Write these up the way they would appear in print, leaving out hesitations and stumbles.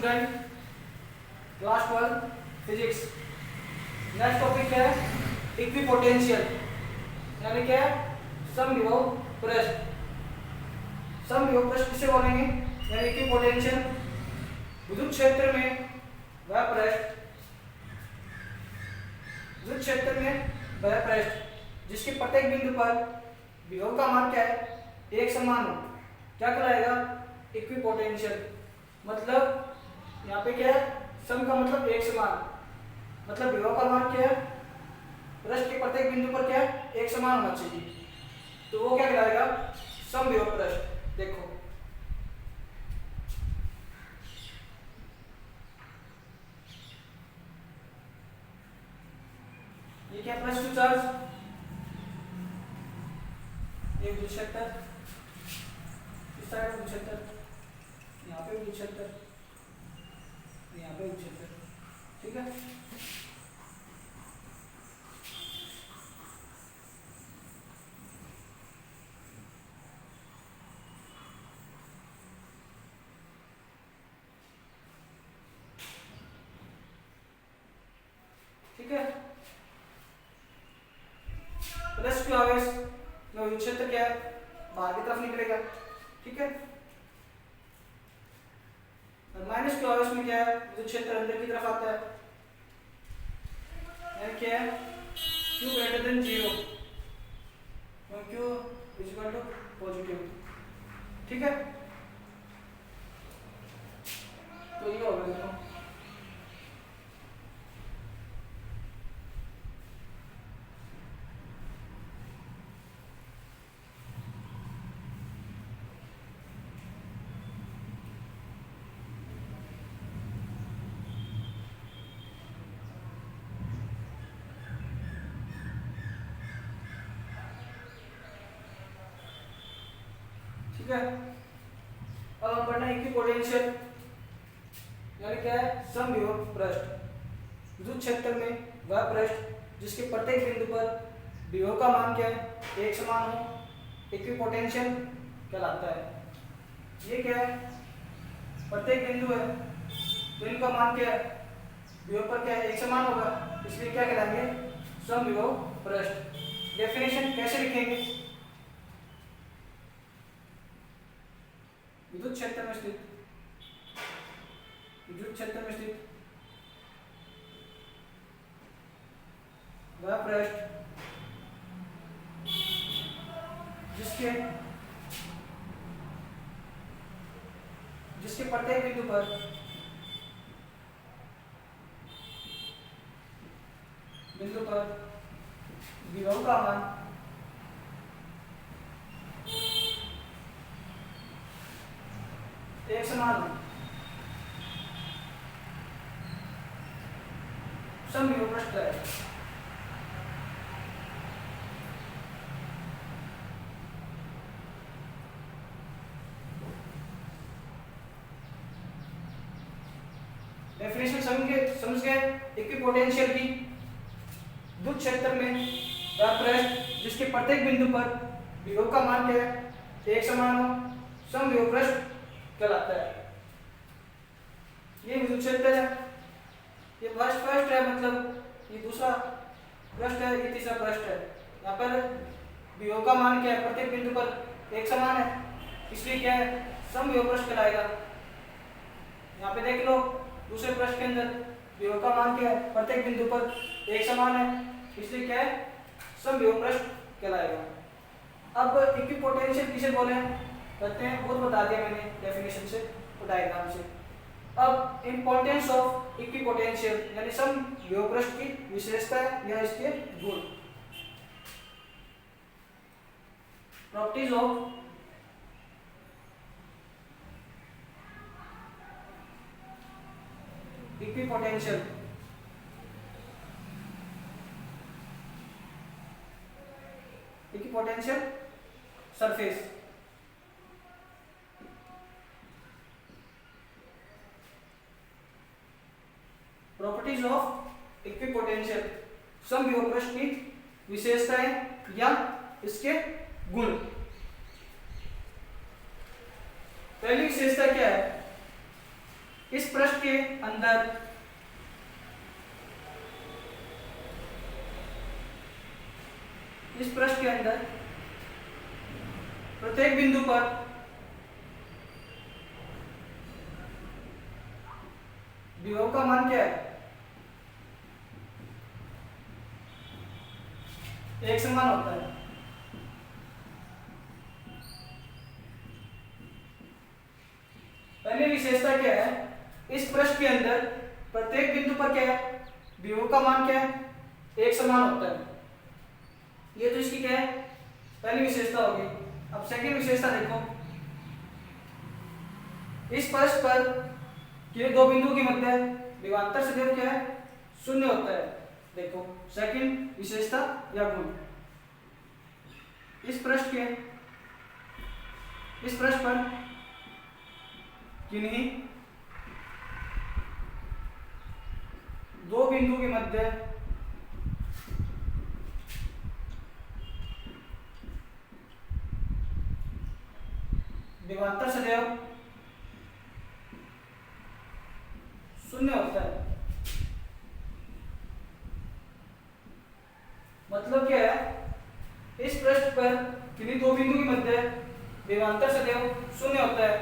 Student, class 12 physics. Next topic है equipotential, यानी क्या है, समविभव पृष्ठ। समविभव पृष्ठ किसे बोलेंगे, यानी इक्विपोटेंशियल विद्युत क्षेत्र में वह पृष्ठ, विद्युत क्षेत्र में वह पृष्ठ जिसके प्रत्येक बिंदु पर विभव का मान क्या है, एक समान हो, क्या कहलाएगा, इक्विपोटेंशियल। मतलब यहाँ पे क्या है, सम का मतलब एक समान, मतलब विभव का मान क्या है, पृष्ठ के प्रत्येक बिंदु पर क्या है, एक समान होना चाहिए, तो वो क्या कहलाएगा, समविभव पृष्ठ। देखो ये क्या, +2 चार्ज, ये विद्युत क्षेत्र, इस साइड में विद्युत क्षेत्र, यहाँ पे विद्युत क्षेत्र, यहाँ पे विद्युत क्षेत्र, ठीक है। ठीक है, प्लस क्यू आवेश में विद्युत क्षेत्र क्या है, बाहर की तरफ निकलेगा, ठीक है। और माइनस क्यू आवेश में क्या है, विद्युत क्षेत्र अंदर की तरफ आता है, यानी क्या है, Q greater than 0 when Q is equal to positive, ठीक है। तो ये होगा, देखो ठीक है। अब हम पढ़ना है इक्विपोटेंशियल, यानी क्या है, समविभव पृष्ठ विद्युत क्षेत्र में वह पृष्ठ जिसके प्रत्येक बिंदु पर विभव का मान क्या है, एक समान हो, इक्विपोटेंशियल कहलाता है। ये क्या है, प्रत्येक बिंदु है तो इनका मान क्या है, विभव पर क्या है, एक समान होगा, इसलिए क्या कहलाएंगे, समविभव पृष्ठ। डेफिनेशन कैसे लिखेंगे, विद्युत क्षेत्र में स्थित, विद्युत क्षेत्र में स्थित वह पृष्ठ जिसके जिसके प्रत्येक बिंदु पर विभव का मान एक समान हो, समविभव पृष्ठ है। डेफिनेशन समझ गए इक्विपोटेंशियल की, विद्युत क्षेत्र में वह पृष्ठ जिसके प्रत्येक बिंदु पर विभव का मान क्या है, एक समान हो, समविभव पृष्ठ कहलाता है। ये विद्युत क्षेत्र है, ये फर्स्ट पृष्ठ है, मतलब ये दूसरा पृष्ठ है, ये तीसरा पृष्ठ है। यहाँ पर विभव का मान क्या है, प्रत्येक बिंदु पर एक समान है, इसलिए क्या है, समविभव पृष्ठ कहलाएगा। यहाँ पे देख लो, दूसरे पृष्ठ के अंदर विभव का मान क्या है, प्रत्येक बिंदु पर एक समान है, इसलिए क्या है, समविभव पृष्ठ कहलाएगा। अब इक्विपोटेंशियल किसे बोले कहते हैं, वो बता दिया मैंने डेफिनेशन से और डायग्राम से। अब इंपॉर्टेंस ऑफ इक्विपोटेंशियल, यानी समविभव पृष्ठ की विशेषता या इसके गुण, properties of equipotential. Equipotential surface, properties of equipotential, समविभव पृष्ठ की विशेषताएं या इसके गुण। पहली विशेषता क्या है, इस पृष्ठ के अंदर प्रत्येक बिंदु पर विभव का मान क्या है? एक समान होता है। पहली विशेषता क्या है? इस पृष्ठ के अंदर प्रत्येक बिंदु पर क्या है? विभव का मान क्या है? एक समान होता है। ये तो इसकी क्या है? पहली विशेषता होगी। अब सेकंड विशेषता देखो, इस पृष्ठ पर के दो बिंदुओं के मध्य विभवांतर सदैव क्या है? शून्य होता है। देखो सेकंड विशेषता या गुण, इस पृष्ठ पर किन्हीं दो बिंदुओं के मध्य विभवांतर सदैव शून्य होता है। मतलब क्या है? इस पृष्ठ पर किन्हीं दो बिंदु के मध्य विभवांतर सदैव शून्य होता है।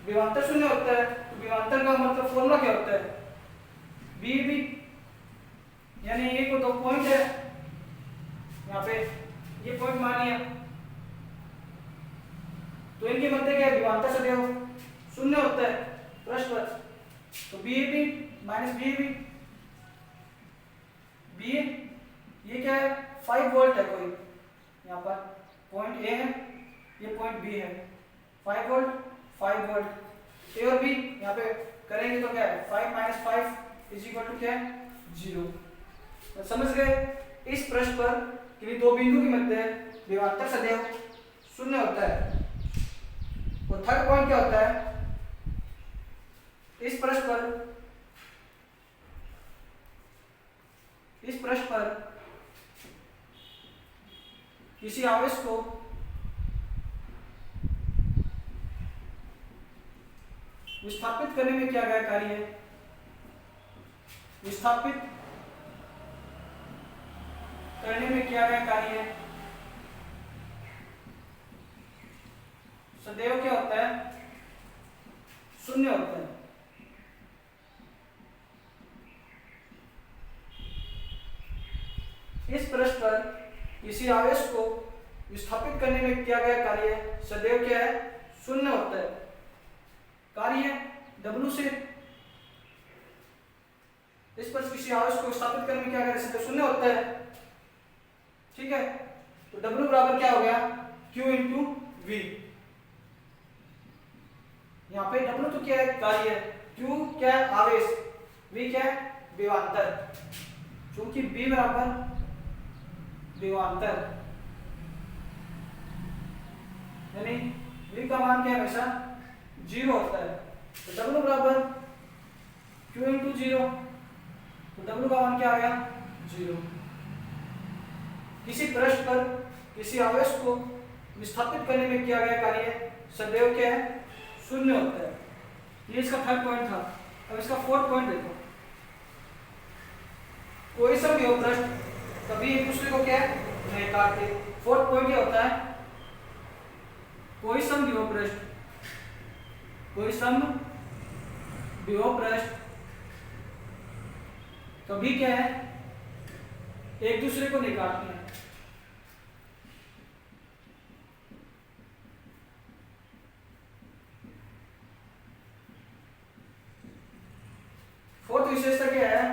विभवांतर शून्य होता है तो विभवांतर का मतलब फॉर्मूला क्या होता है? बी बी, यानी ये को दो पॉइंट है, यहाँ पे ये पॉइंट मान लिया, तो इनके मध्य क्या है? विभवांतर सदैव शून्य होता है पृष्ठ पर। तो B B minus B B, B ये क्या है? 5 वोल्ट है कोई, यहाँ पर पॉइंट ए है, ये पॉइंट बी है, 5 वोल्ट 5 वोल्ट। ए और बी यहाँ पे करेंगे तो क्या है? 5 माइनस 5 इज इक्वल टू क्या है? 0। तो समझ गए? इस पृष्ठ पर किन्हीं दो बिंदु के मध्य विभवांतर सदैव शून्य होता है। और थर्ड पॉइंट क्या होता है? इस पृष्ठ पर किसी आवेश को विस्थापित करने में क्या गया कार्य है? विस्थापित करने में क्या गया कार्य है? सदैव क्या होता है? शून्य होता है। इस पृष्ठ पर किसी आवेश को विस्थापित करने में किया गया कार्य सदैव क्या है? शून्य होता है। कार्य W से इस पर किसी आवेश को विस्थापित करने में क्या कार्य सदैव शून्य होता है। ठीक है, तो W बराबर क्या हो गया? Q into V। यहाँ पे W तो क्या है? कार्य है। Q क्या है? आवेश। V क्या है? विभवांतर। क्योंकि V बराबर विभवांतर, यानी V का मान क्या है? हमेशा 0 होता है। तो W बराबर Q इंटू 0, तो W का मान क्या आ गया? 0। किसी पृष्ठ पर किसी आवेश को विस्थापित करने में किया गया कार्य सदैव क्या है? शून्य होता है। ये इसका थर्ड पॉइंट था। अब इसका फोर्थ पॉइंट देखो, कोई समविभव पृष्ठ कभी एक दूसरे को क्या है? नहीं काटते। फोर्थ पॉइंट क्या होता है? कोई समविभव पृष्ठ कभी क्या है? एक दूसरे को नहीं काटते हैं। फोर्थ विशेषता क्या है?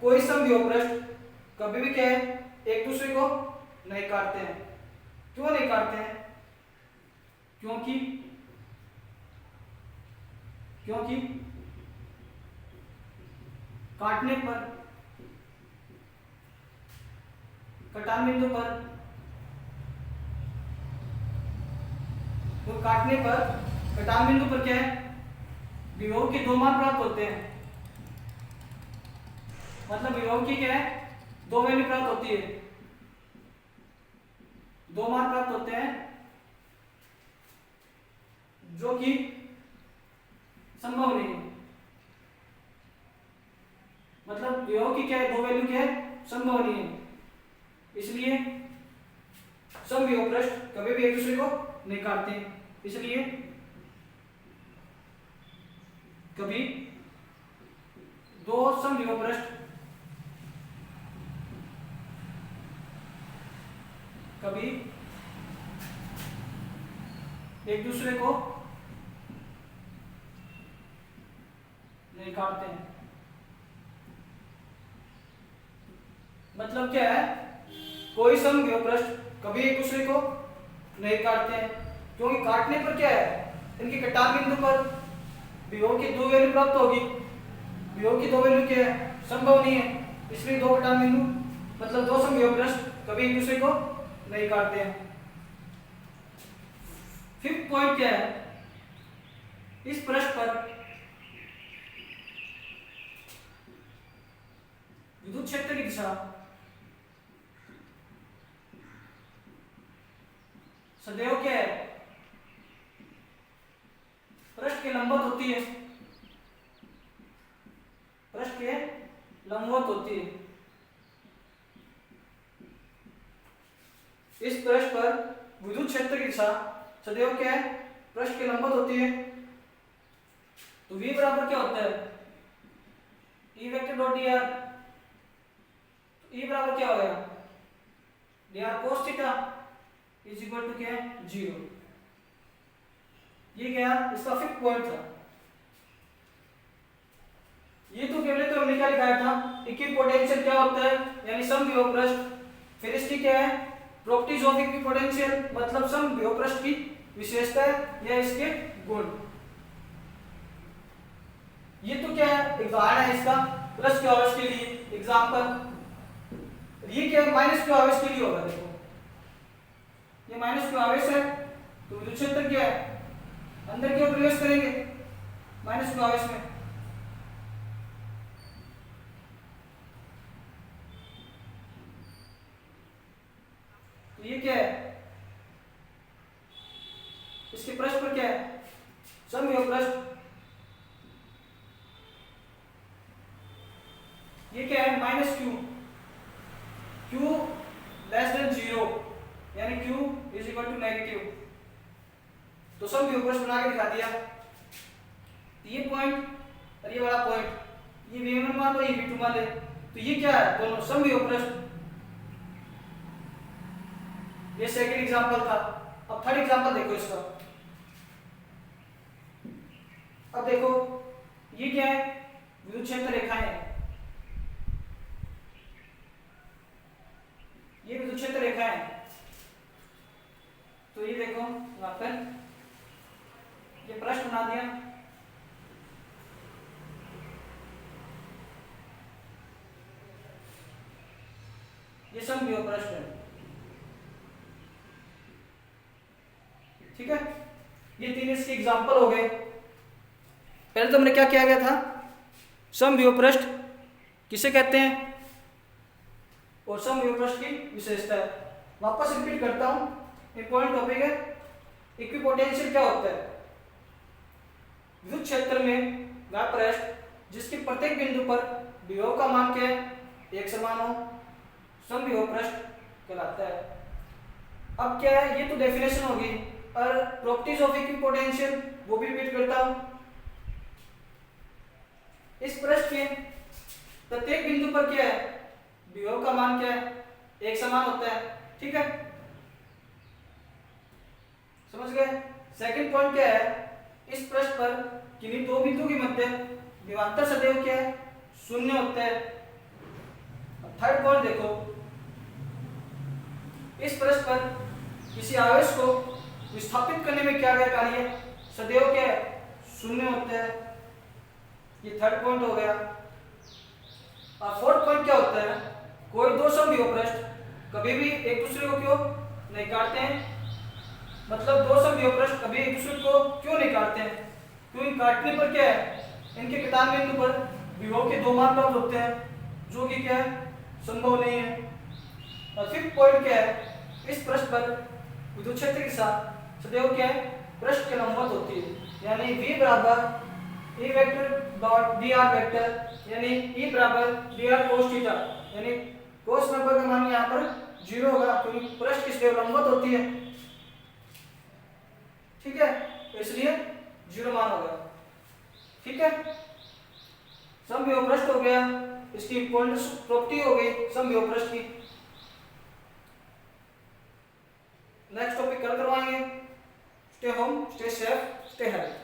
कोई समविभव पृष्ठ कभी भी क्या है? एक दूसरे को नहीं काटते हैं। क्यों नहीं काटते हैं? क्योंकि काटने पर कटान बिंदु पर क्या है? विभव के दो मान प्राप्त होते हैं। मतलब विभव की क्या है? दो वैल्यू प्राप्त होती है, दो मान प्राप्त होते हैं, जो कि संभव नहीं है। विभव की क्या है, दो वैल्यू क्या है, संभव नहीं है, इसलिए समविभव पृष्ठ कभी भी एक दूसरे को नहीं काटते, इसलिए कभी दो समविभव पृष्ठ कभी एक दूसरे को नहीं काटते हैं। मतलब क्या है, कोई समविभव पृष्ठ कभी एक दूसरे को नहीं काटते हैं, क्योंकि काटने पर क्या है, इनके कटान बिंदु पर विभव की दो वैल्यू प्राप्त होगी, विभव की दो वैल्यू क्या है, संभव नहीं है, इसलिए दो कटान बिंदु मतलब दो समविभव पृष्ठ कभी एक दूसरे को नहीं काटते हैं। फिफ्थ पॉइंट क्या है, इस पृष्ठ पर विद्युत क्षेत्र की दिशा सदैव क्या है, पृष्ठ के लंबवत होती है, पृष्ठ के लंबवत होती है। इस पृष्ठ पर विद्युत क्षेत्र की दिशा सदैव क्या है, पृष्ठ के लंबवत होती है। तो V बराबर क्या होता है, E vector dot dr, E बराबर क्या हो गया, dr cos theta is equal to क्या है, 0। ये क्या इसका फिफ्थ पॉइंट था। ये तो केवल तो हमने क्या लिखाया था, इक्विपोटेंशियल क्या होता है, यानी समविभव पृष्ठ। फिर इसकी क्या है, प्रॉपर्टीज ऑफ इक्विपोटेंशियल, मतलब समविभव पृष्ठ की विशेषता या इसके गुण। ये तो क्या है, एक उदाहरण है इसका, प्लस के आवेश के लिए एग्जांपल। ये क्या है, माइनस के आवेश के लिए होगा। देखो ये माइनस के आवेश है, तो विद्युत क्षेत्र क्या है, अंदर क्यों प्रवेश करेंगे, माइनस के आवेश में। तो ये क्या है, इसके पृष्ठ पर क्या है, समविभव पृष्ठ। ये क्या है, minus Q, Q less than 0, यानी Q is equal to negative. तो समविभव पृष्ठ बना के दिखा दिया। ये पॉइंट और ये वाला पॉइंट, ये V1 मान लो, ये V2 मान ले, तो ये क्या है, दोनों समविभव पृष्ठ। ये सेकंड एग्जांपल था। अब थर्ड एग्जांपल देखो इसका। अब देखो ये क्या है, विद्युत क्षेत्र रेखाएं हैं, ये विद्युत क्षेत्र रेखाएं हैं। तो ये देखो यहां पर ये पृष्ठ बना दिया, ये समविभव पृष्ठ है, ठीक है। ये तीन इसके एग्जांपल हो गए। पहले तो हमने क्या किया गया था, समविभव पृष्ठ किसे कहते हैं और समविभव पृष्ठ की विशेषता है। वापस रिपीट करता हूं, इंपॉर्टेंट टॉपिक है। इक्विपोटेंशियल क्या होता है, विद्युत क्षेत्र में वह पृष्ठ जिसके प्रत्येक बिंदु पर विभव का मान क्या है, एक समान हो, समविभव पृष्ठ कहलाता है। अब क्या है, ये तो डेफिनेशन होगी, और प्रॉपर्टीज ऑफ इक्विपोटेंशियल वो भी रिपीट करता हूं। इस पृष्ठ के प्रत्येक बिंदु पर क्या है, विभव का मान क्या है, एक समान होता है, ठीक है, समझ गए। सेकंड पॉइंट क्या है, इस पृष्ठ पर किन्हीं दो बिंदु के मध्य विभवांतर सदैव क्या है, शून्य होता है। थर्ड पॉइंट देखो, इस पृष्ठ पर किसी आवेश को विस्थापित करने में क्या गया कार्य, सदैव क्या है, शून्य होता है। ये थर्ड पॉइंट हो गया। और फोर्थ पॉइंट क्या होता है, कोई दो समविभव पृष्ठ कभी भी एक दूसरे को क्यों नहीं काटते हैं, मतलब दो समविभव पृष्ठ कभी एक दूसरे को क्यों नहीं काटते हैं, क्योंकि काटने पर क्या है, इनके कटान बिंदु पर विभव के दो मान प्राप्त होते हैं, जो कि क्या है, संभव नहीं है। और फिफ्थ पॉइंट क्या है, इस पृष्ठ पर विद्युत क्षेत्र के साथ सदैव क्या है, पृष्ठ के लंबवत होती है, यानी V बराबर E vector dot D R vector यानी ई बराबर डी आर कोस थीटा यानी कोस 90 का मान यहाँ पर 0 होगा क्योंकि पृष्ठ किसके लंबवत होती है, ठीक है, तो इसलिए 0 मान होगा। ठीक है, समविभव पृष्ठ हो गया, इसकी प्रॉपर्टी हो गई समविभव पृष्ठ की। नेक्स्ट टॉपिक कल करवाएंगे। Stay home, stay safe, stay health.